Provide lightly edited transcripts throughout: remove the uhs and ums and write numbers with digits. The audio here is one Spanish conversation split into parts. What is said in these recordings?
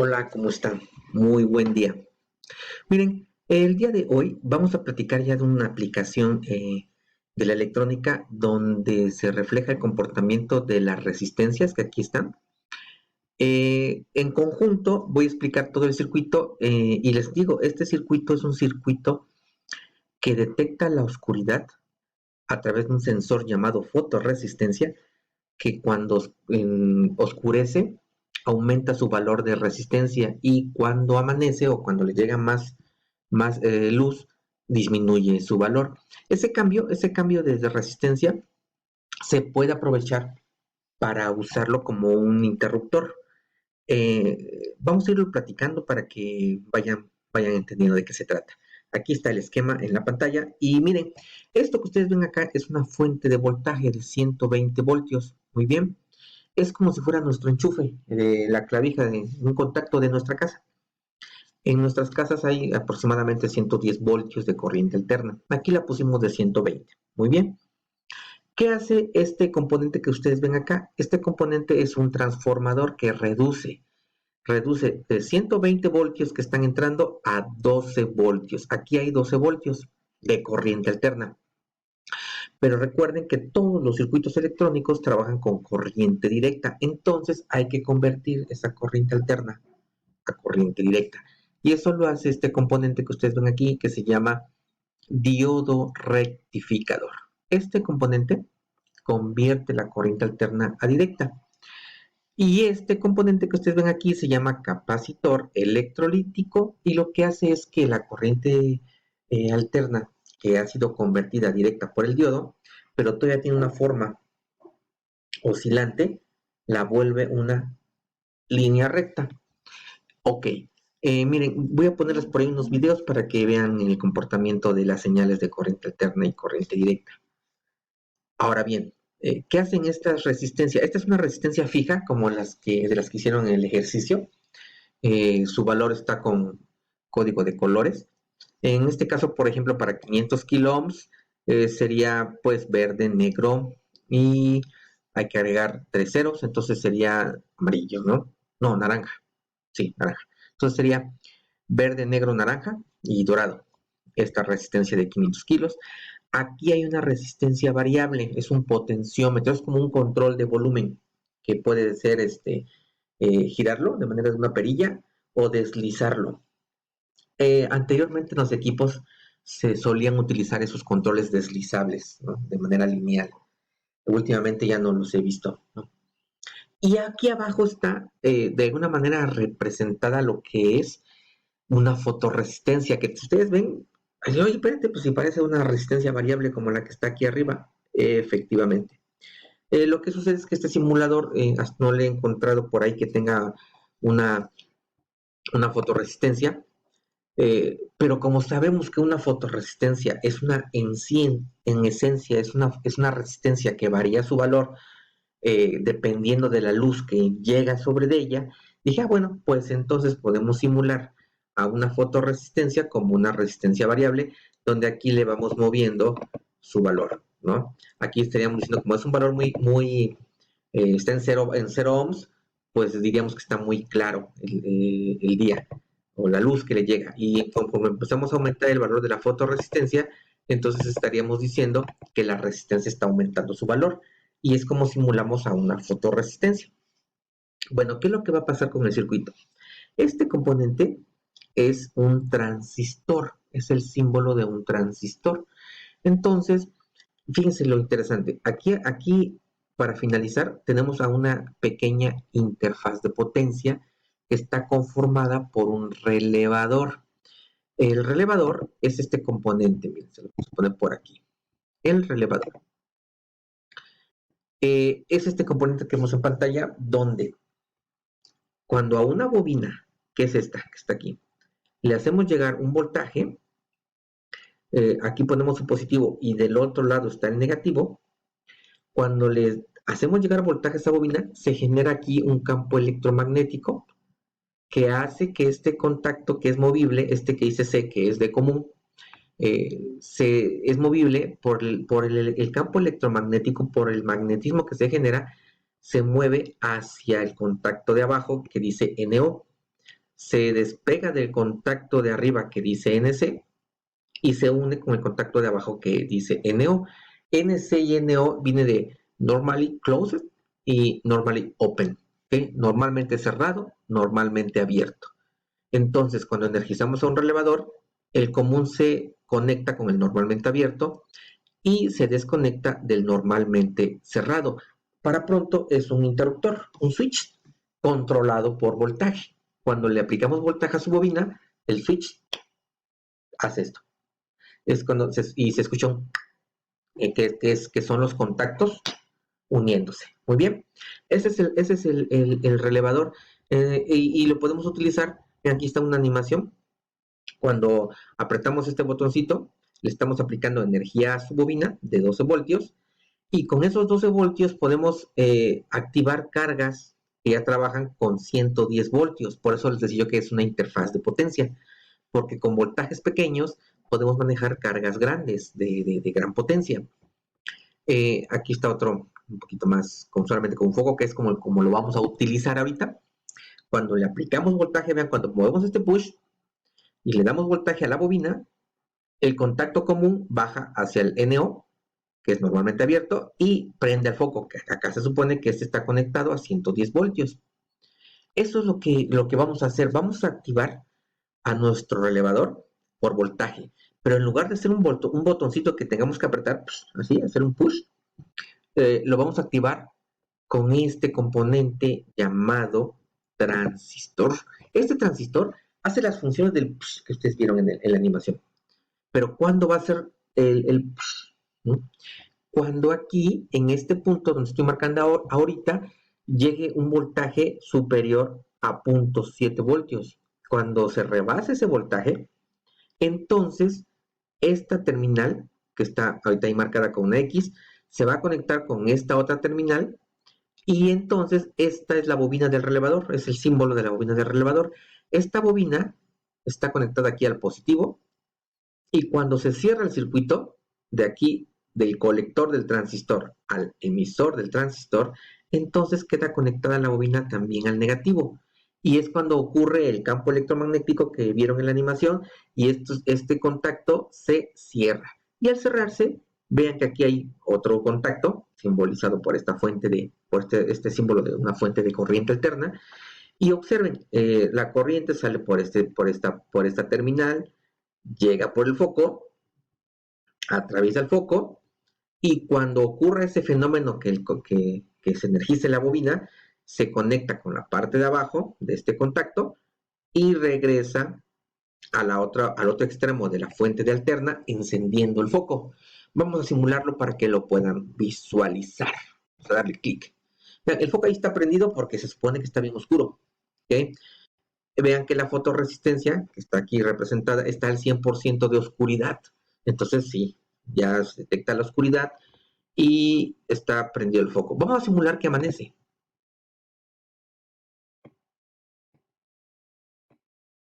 Hola, ¿cómo están? Muy buen día. Miren, el día de hoy vamos a platicar ya de una aplicación de la electrónica donde se refleja el comportamiento de las resistencias que aquí están. En conjunto voy a explicar todo el circuito y les digo, este circuito es un circuito que detecta la oscuridad a través de un sensor llamado fotorresistencia que cuando oscurece aumenta su valor de resistencia y cuando amanece o cuando le llega más luz disminuye su valor. Ese cambio de resistencia se puede aprovechar para usarlo como un interruptor. Vamos a irlo platicando para que vayan entendiendo de qué se trata. Aquí está el esquema en la pantalla y miren, esto que ustedes ven acá es una fuente de voltaje de 120 voltios. Muy bien, es como si fuera nuestro enchufe de la clavija de un contacto de nuestra casa. En nuestras casas hay aproximadamente 110 voltios de corriente alterna. Aquí la pusimos de 120. Muy bien. ¿Qué hace este componente que ustedes ven acá? Este componente es un transformador que reduce de 120 voltios que están entrando a 12 voltios. Aquí hay 12 voltios de corriente alterna. Pero recuerden que todos los circuitos electrónicos trabajan con corriente directa. Entonces hay que convertir esa corriente alterna a corriente directa. Y eso lo hace este componente que ustedes ven aquí que se llama diodo rectificador. Este componente convierte la corriente alterna a directa. Y este componente que ustedes ven aquí se llama capacitor electrolítico y lo que hace es que la corriente alterna que ha sido convertida directa por el diodo, pero todavía tiene una forma oscilante, la vuelve una línea recta. Ok, miren, voy a ponerles por ahí unos videos para que vean el comportamiento de las señales de corriente alterna y corriente directa. Ahora bien, ¿qué hacen estas resistencias? Esta es una resistencia fija, como de las que hicieron el ejercicio. Su valor está con código de colores. En este caso, por ejemplo, para 500 kilo ohms sería pues verde, negro y hay que agregar 3 ceros, entonces sería amarillo, ¿no? No, naranja. Sí, naranja. Entonces sería verde, negro, naranja y dorado. Esta resistencia de 500 kilos. Aquí hay una resistencia variable, es un potenciómetro, es como un control de volumen que puede ser girarlo de manera de una perilla o deslizarlo. Anteriormente en los equipos se solían utilizar esos controles deslizables, ¿no? De manera lineal. Últimamente ya no los he visto, ¿no? Y aquí abajo está de alguna manera representada lo que es una fotorresistencia, que si ustedes ven, oye, espérate, pues si parece una resistencia variable como la que está aquí arriba, efectivamente. Lo que sucede es que este simulador no le he encontrado por ahí que tenga una, una fotorresistencia, pero como sabemos que una fotorresistencia es una en sí, en esencia, es una resistencia que varía su valor dependiendo de la luz que llega sobre de ella, dije, bueno, pues entonces podemos simular a una fotorresistencia como una resistencia variable, donde aquí le vamos moviendo su valor, ¿no? Aquí estaríamos diciendo, como es un valor está en cero ohms, pues diríamos que está muy claro el día o la luz que le llega. Y conforme empezamos a aumentar el valor de la fotorresistencia, entonces estaríamos diciendo que la resistencia está aumentando su valor y es como simulamos a una fotorresistencia. Bueno, ¿qué es lo que va a pasar con el circuito? Este componente es un transistor, es el símbolo de un transistor. Entonces, fíjense lo interesante. Aquí, para finalizar, tenemos a una pequeña interfaz de potencia que está conformada por un relevador. El relevador es este componente, miren, se lo vamos a poner por aquí. El relevador es este componente que vemos en pantalla donde cuando a una bobina, que es esta, que está aquí, le hacemos llegar un voltaje, aquí ponemos un positivo y del otro lado está el negativo, cuando le hacemos llegar voltaje a esa bobina, se genera aquí un campo electromagnético que hace que este contacto que es movible, este que dice C, que es de común, es movible por el campo electromagnético, por el magnetismo que se genera, se mueve hacia el contacto de abajo que dice NO. se despega del contacto de arriba que dice NC y se une con el contacto de abajo que dice NO. NC y NO viene de normally closed y normally open, ¿okay? Normalmente cerrado, normalmente abierto. Entonces, cuando energizamos a un relevador, el común se conecta con el normalmente abierto y se desconecta del normalmente cerrado. Para pronto es un interruptor, un switch controlado por voltaje. Cuando le aplicamos voltaje a su bobina, el switch hace esto. Es cuando y se escucha un que son los contactos uniéndose. Muy bien, ese es el relevador y lo podemos utilizar. Aquí está una animación. Cuando apretamos este botoncito, le estamos aplicando energía a su bobina de 12 voltios y con esos 12 voltios podemos activar cargas que ya trabajan con 110 voltios. Por eso les decía yo que es una interfaz de potencia, porque con voltajes pequeños podemos manejar cargas grandes de gran potencia. Aquí está otro, un poquito más, solamente con un foco, que es como lo vamos a utilizar ahorita. Cuando le aplicamos voltaje, vean, cuando movemos este push y le damos voltaje a la bobina, el contacto común baja hacia el NO, que es normalmente abierto, y prende el foco, que acá se supone que este está conectado a 110 voltios. Eso es lo que vamos a hacer. Vamos a activar a nuestro relevador por voltaje, pero en lugar de hacer un botoncito que tengamos que apretar, pues, así, hacer un push, lo vamos a activar con este componente llamado transistor. Este transistor hace las funciones del push que ustedes vieron en la animación. Pero ¿cuándo va a ser el push? ¿No? Cuando aquí, en este punto donde estoy marcando ahorita, llegue un voltaje superior a 0.7 voltios. Cuando se rebase ese voltaje, entonces esta terminal, que está ahorita ahí marcada con una X, se va a conectar con esta otra terminal y entonces esta es la bobina del relevador, es el símbolo de la bobina del relevador. Esta bobina está conectada aquí al positivo y cuando se cierra el circuito, de aquí del colector del transistor al emisor del transistor, entonces queda conectada la bobina también al negativo. Y es cuando ocurre el campo electromagnético que vieron en la animación y este contacto se cierra. Y al cerrarse, vean que aquí hay otro contacto simbolizado por esta fuente por este símbolo de una fuente de corriente alterna. Y observen, la corriente sale por esta terminal, llega por el foco, atraviesa el foco y cuando ocurre ese fenómeno que se energice la bobina, se conecta con la parte de abajo de este contacto y regresa al otro extremo de la fuente de alterna encendiendo el foco. Vamos a simularlo para que lo puedan visualizar. Vamos a darle clic. El foco ahí está prendido porque se supone que está bien oscuro. ¿Okay? Vean que la fotorresistencia, que está aquí representada, está al 100% de oscuridad. Entonces sí, ya se detecta la oscuridad y está prendido el foco. Vamos a simular que amanece.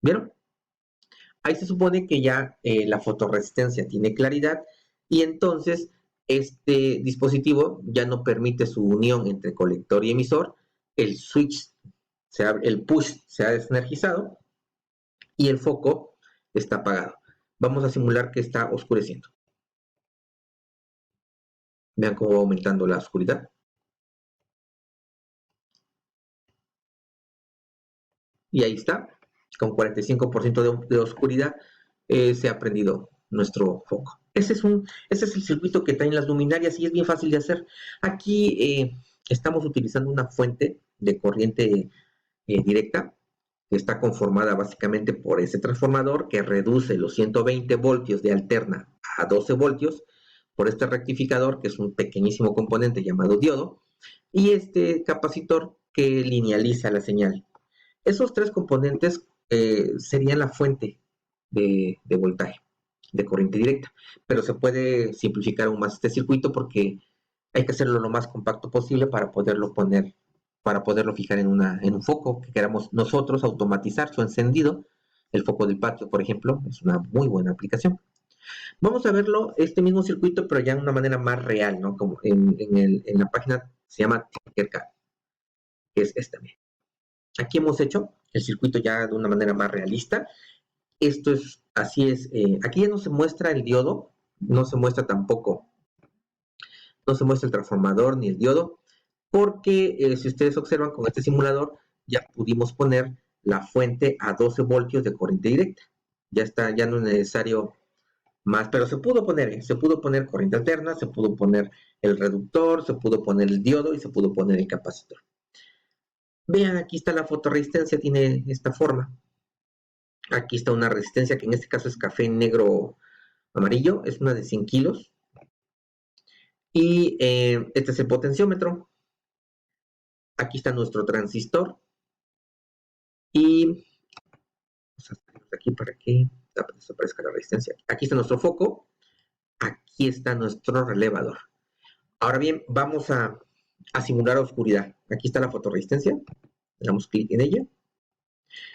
¿Vieron? Ahí se supone que ya la fotorresistencia tiene claridad y entonces este dispositivo ya no permite su unión entre colector y emisor. El switch, el push se ha desenergizado y el foco está apagado. Vamos a simular que está oscureciendo. Vean cómo va aumentando la oscuridad. Y ahí está, con 45% de oscuridad, se ha prendido nuestro foco. Ese es el circuito que traen las luminarias y es bien fácil de hacer. Aquí estamos utilizando una fuente de corriente directa que está conformada básicamente por ese transformador que reduce los 120 voltios de alterna a 12 voltios por este rectificador que es un pequeñísimo componente llamado diodo y este capacitor que linealiza la señal. Esos tres componentes serían la fuente de voltaje, de corriente directa, pero se puede simplificar aún más este circuito porque hay que hacerlo lo más compacto posible para poderlo fijar en un foco que queramos nosotros automatizar su encendido. El foco del patio, por ejemplo, es una muy buena aplicación. Vamos a verlo, este mismo circuito, pero ya de una manera más real, ¿no? Como en la página se llama Tinkercad, que es esta. Aquí hemos hecho el circuito ya de una manera más realista. Esto es, así es, aquí ya no se muestra el diodo, no se muestra tampoco, no se muestra el transformador ni el diodo, porque si ustedes observan con este simulador, ya pudimos poner la fuente a 12 voltios de corriente directa. Ya está, ya no es necesario más, pero se pudo poner corriente alterna, se pudo poner el reductor, se pudo poner el diodo y se pudo poner el capacitor. Vean, aquí está la fotorresistencia, tiene esta forma. Aquí está una resistencia que en este caso es café negro amarillo, es una de 100 kilos. Y este es el potenciómetro. Aquí está nuestro transistor. Y vamos a salir aquí para que desaparezca la resistencia. Aquí está nuestro foco. Aquí está nuestro relevador. Ahora bien, vamos a simular oscuridad. Aquí está la fotorresistencia. Le damos clic en ella.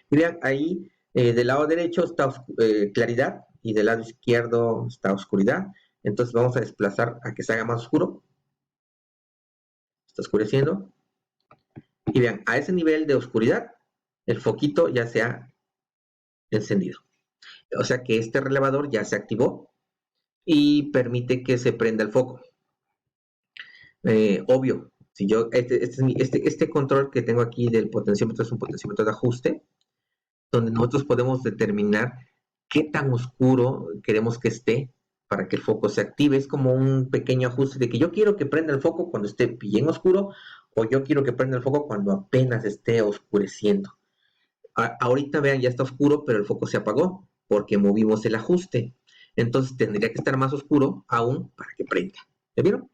Y vean, ahí del lado derecho está claridad y del lado izquierdo está oscuridad. Entonces vamos a desplazar a que se haga más oscuro. Está oscureciendo. Y vean, a ese nivel de oscuridad, el foquito ya se ha encendido. O sea que este relevador ya se activó y permite que se prenda el foco. Obvio, si yo, este control que tengo aquí del potenciómetro es un potenciómetro de ajuste, donde nosotros podemos determinar qué tan oscuro queremos que esté para que el foco se active. Es como un pequeño ajuste de que yo quiero que prenda el foco cuando esté bien oscuro o yo quiero que prenda el foco cuando apenas esté oscureciendo. Ahorita vean, ya está oscuro, pero el foco se apagó porque movimos el ajuste. Entonces tendría que estar más oscuro aún para que prenda. ¿Ya vieron?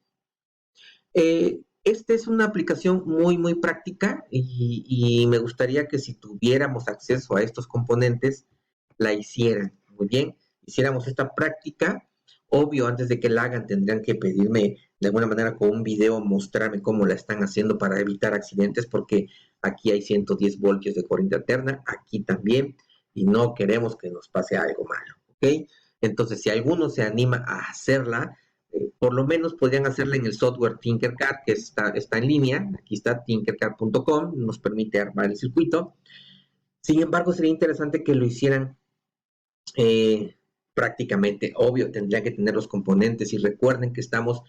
Esta es una aplicación muy práctica y me gustaría que si tuviéramos acceso a estos componentes, la hicieran. Muy bien, hiciéramos esta práctica. Obvio, antes de que la hagan, tendrían que pedirme de alguna manera con un video, mostrarme cómo la están haciendo para evitar accidentes, porque aquí hay 110 voltios de corriente alterna, aquí también, y no queremos que nos pase algo malo. ¿Ok? Entonces, si alguno se anima a hacerla, por lo menos podrían hacerla en el software Tinkercad, que está en línea. Aquí está tinkercad.com, nos permite armar el circuito. Sin embargo, sería interesante que lo hicieran prácticamente. Obvio, tendría que tener los componentes y recuerden que estamos,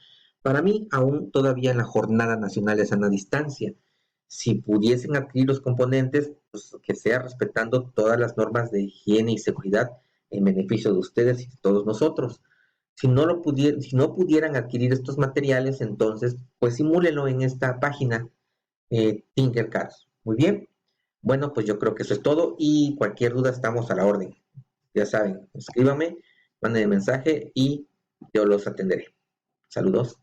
para mí, aún todavía en la Jornada Nacional de Sana Distancia. Si pudiesen adquirir los componentes, pues que sea respetando todas las normas de higiene y seguridad en beneficio de ustedes y de todos nosotros. Si no pudieran adquirir estos materiales, entonces, pues simúlenlo en esta página Tinkercad. Muy bien. Bueno, pues yo creo que eso es todo y cualquier duda estamos a la orden. Ya saben, escríbame, mándenme mensaje y yo los atenderé. Saludos.